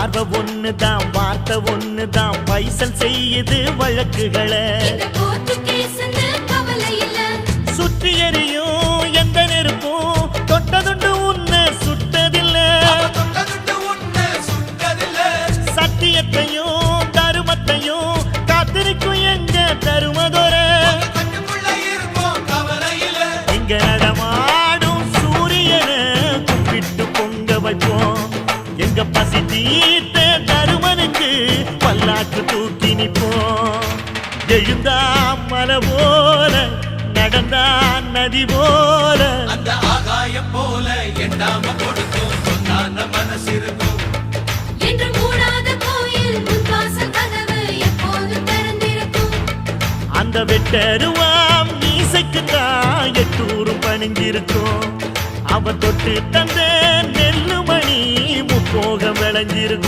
பார்வை ஒண்ணுதான் வார்த்தை ஒண்ணுதான் பைசல் செய்யுது வழக்குகளை சுற்றி எறியும் எந்த நெருப்பும் தொட்டதுண்டு உன்னை சுட்டதில்லை சத்தியத்தையும் தருமத்தையும் காத்திருக்கும் எங்க தருமதொர இங்க நடமாடும் சூரியனை கும்பிட்டு பொங்க வைப்போம் எங்க பசி தீர்த்த தருமனுக்கு பல்லாக்கு தூக்கி நிப்போம் எழுந்தா மலை போல நடந்தா நதி போல அந்த ஆகாயம் போல எண்ணாம கொடுக்கும் சொன்னான மனசு இருக்கும் என்று மூடாத கோயில் முன்வாசல் கதவு எப்போதும் திறந்திருக்கும் அந்த வெட்டருவாம் மீசைக்குத்தான் எட்டூரும் பணிஞ்சிருக்கும் அவ தொட்டு தந்த நெல்லுமணி முப்போகம் விளைஞ்சிருக்கும்